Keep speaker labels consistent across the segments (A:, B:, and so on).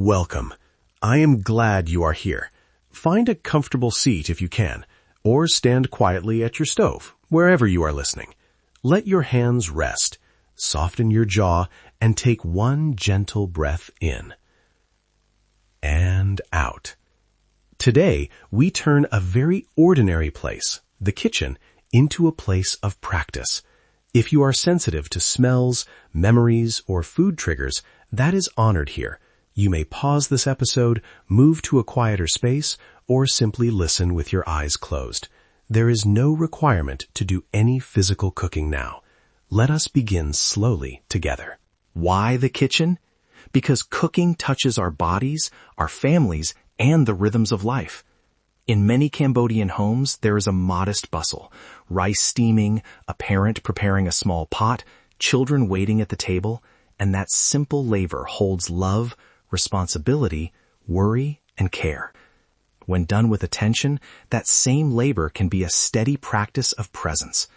A: Welcome. I am glad you are here. Find a comfortable seat if you can, or stand quietly at your stove, wherever you are listening. Let your hands rest, soften your jaw, and take one gentle breath in and out. Today, we turn a very ordinary place, the kitchen, into a place of practice. If you are sensitive to smells, memories, or food triggers, that is honored here. You may pause this episode, move to a quieter space, or simply listen with your eyes closed. There is no requirement to do any physical cooking now. Let us begin slowly together.
B: Why the kitchen? Because cooking touches our bodies, our families, and the rhythms of life. In many Cambodian homes, there is a modest bustle. Rice steaming, a parent preparing a small pot, children waiting at the table, and that simple labor holds love, responsibility, worry, and care. When done with attention, that same labor can be a steady practice of presence.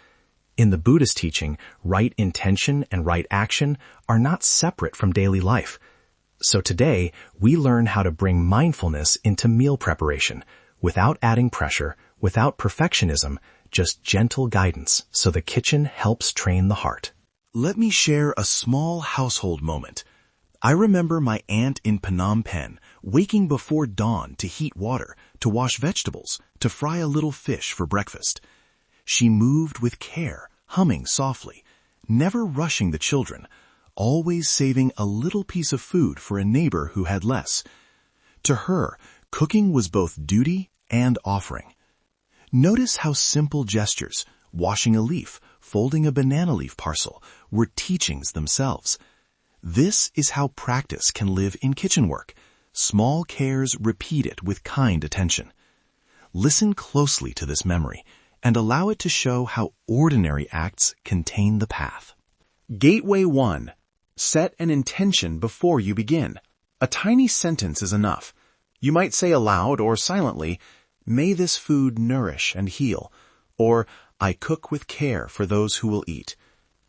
B: In the Buddhist teaching, right intention and right action are not separate from daily life. So today, we learn how to bring mindfulness into meal preparation, without adding pressure, without perfectionism, just gentle guidance so the kitchen helps train the heart.
C: Let me share a small household moment. I remember my aunt in Phnom Penh waking before dawn to heat water, to wash vegetables, to fry a little fish for breakfast. She moved with care, humming softly, never rushing the children, always saving a little piece of food for a neighbor who had less. To her, cooking was both duty and offering. Notice how simple gestures, washing a leaf, folding a banana leaf parcel, were teachings themselves. This is how practice can live in kitchen work. Small cares repeated with kind attention. Listen closely to this memory and allow it to show how ordinary acts contain the path.
D: Gateway 1. Set an intention before you begin. A tiny sentence is enough. You might say aloud or silently, "May this food nourish and heal," or "I cook with care for those who will eat."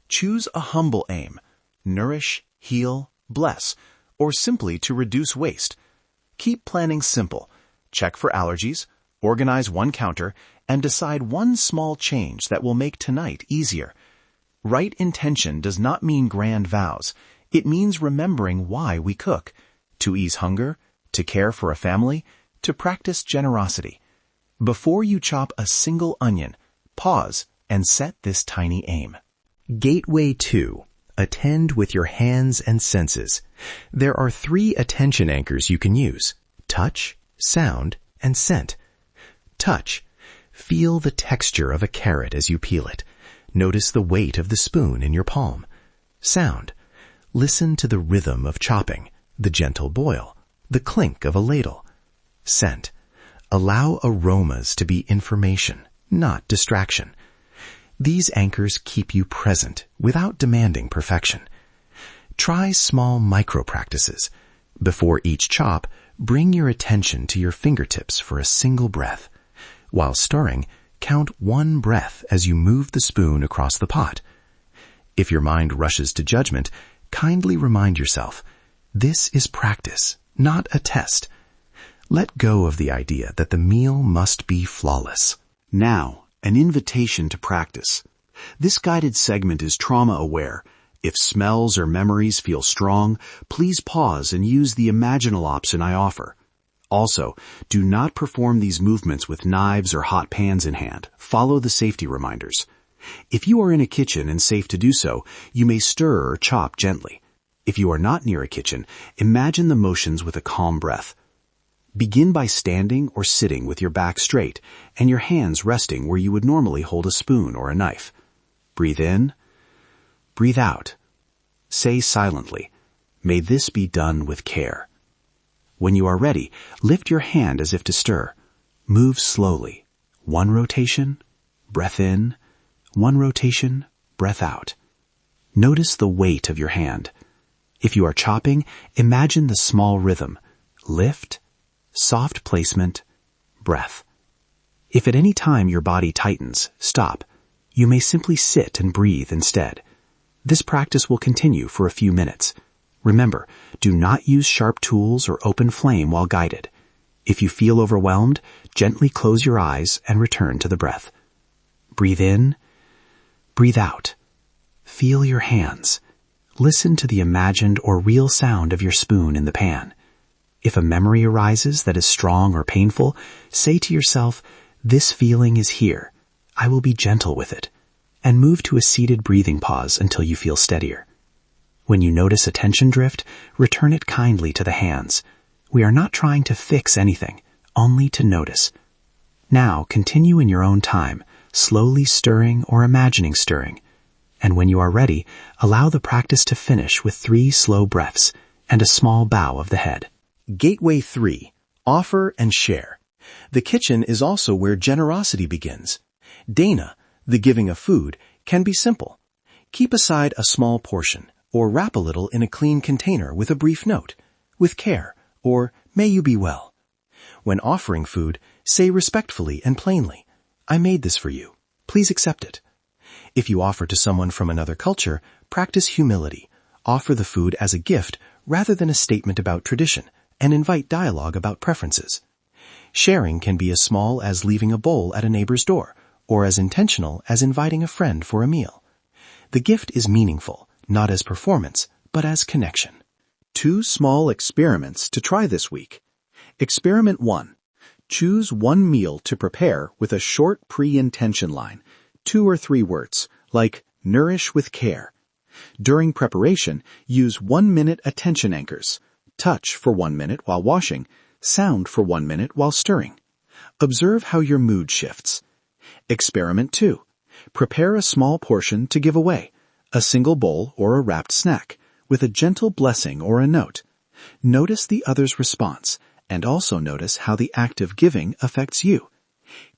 D: Choose a humble aim. Nourish, heal, bless, or simply to reduce waste. Keep planning simple. Check for allergies, organize one counter, and decide one small change that will make tonight easier. Right intention does not mean grand vows. It means remembering why we cook: to ease hunger, to care for a family, to practice generosity. Before you chop a single onion, pause and set this tiny aim.
A: Gateway 2. Attend with your hands and senses. There are 3 attention anchors you can use: touch, sound, and scent. Touch. Feel the texture of a carrot as you peel it. Notice the weight of the spoon in your palm. Sound. Listen to the rhythm of chopping, the gentle boil, the clink of a ladle. Scent. Allow aromas to be information, not distraction. These anchors keep you present without demanding perfection. Try small micro-practices. Before each chop, bring your attention to your fingertips for a single breath. While stirring, count 1 breath as you move the spoon across the pot. If your mind rushes to judgment, kindly remind yourself, this is practice, not a test. Let go of the idea that the meal must be flawless.
C: Now, an invitation to practice. This guided segment is trauma-aware. If smells or memories feel strong, please pause and use the imaginal option I offer. Also, do not perform these movements with knives or hot pans in hand. Follow the safety reminders. If you are in a kitchen and safe to do so, you may stir or chop gently. If you are not near a kitchen, imagine the motions with a calm breath. Begin by standing or sitting with your back straight and your hands resting where you would normally hold a spoon or a knife. Breathe in. Breathe out. Say silently, "May this be done with care." When you are ready, lift your hand as if to stir. Move slowly. 1 rotation, breath in. 1 rotation, breath out. Notice the weight of your hand. If you are chopping, imagine the small rhythm. Lift, soft placement, breath. If at any time your body tightens, stop. You may simply sit and breathe instead. This practice will continue for a few minutes. Remember, do not use sharp tools or open flame while guided. If you feel overwhelmed, gently close your eyes and return to the breath. Breathe in, breathe out. Feel your hands. Listen to the imagined or real sound of your spoon in the pan. If a memory arises that is strong or painful, say to yourself, "This feeling is here. I will be gentle with it," and move to a seated breathing pause until you feel steadier. When you notice attention drift, return it kindly to the hands. We are not trying to fix anything, only to notice. Now continue in your own time, slowly stirring or imagining stirring. And when you are ready, allow the practice to finish with 3 slow breaths and a small bow of the head.
A: Gateway 3. Offer and share. The kitchen is also where generosity begins. Dana, the giving of food, can be simple. Keep aside a small portion, or wrap a little in a clean container with a brief note, "With care," or "May you be well." When offering food, say respectfully and plainly, "I made this for you. Please accept it." If you offer to someone from another culture, practice humility. Offer the food as a gift rather than a statement about tradition, and invite dialogue about preferences. Sharing can be as small as leaving a bowl at a neighbor's door, or as intentional as inviting a friend for a meal. The gift is meaningful, not as performance, but as connection.
C: 2 small experiments to try this week. Experiment 1. Choose one meal to prepare with a short pre-intention line, 2 or 3 words, like "nourish with care." During preparation, use 1-minute attention anchors. Touch for 1 minute while washing, sound for 1 minute while stirring. Observe how your mood shifts. Experiment 2. Prepare a small portion to give away, a single bowl or a wrapped snack, with a gentle blessing or a note. Notice the other's response, and also notice how the act of giving affects you.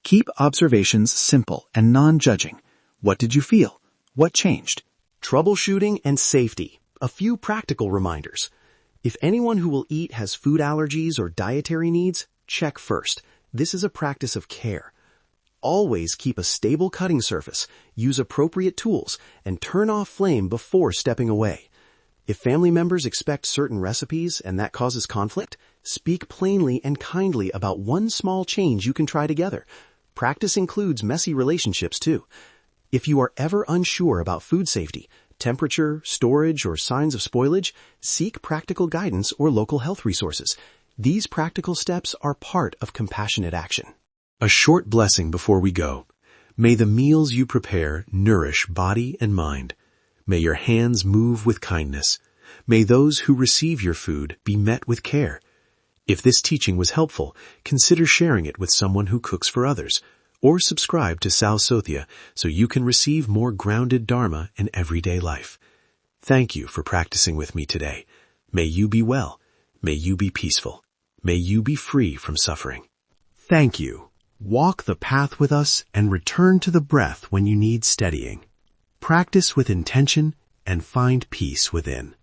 C: Keep observations simple and non-judging. What did you feel? What changed?
A: Troubleshooting and safety. A few practical reminders. If anyone who will eat has food allergies or dietary needs, check first. This is a practice of care. Always keep a stable cutting surface, use appropriate tools, and turn off flame before stepping away. If family members expect certain recipes and that causes conflict, speak plainly and kindly about one small change you can try together. Practice includes messy relationships too. If you are ever unsure about food safety, temperature, storage, or signs of spoilage, seek practical guidance or local health resources. These practical steps are part of compassionate action.
E: A short blessing before we go. May the meals you prepare nourish body and mind. May your hands move with kindness. May those who receive your food be met with care. If this teaching was helpful, consider sharing it with someone who cooks for others, or subscribe to Sal Sothia so you can receive more grounded Dharma in everyday life. Thank you for practicing with me today. May you be well. May you be peaceful. May you be free from suffering.
A: Thank you. Walk the path with us and return to the breath when you need steadying. Practice with intention and find peace within.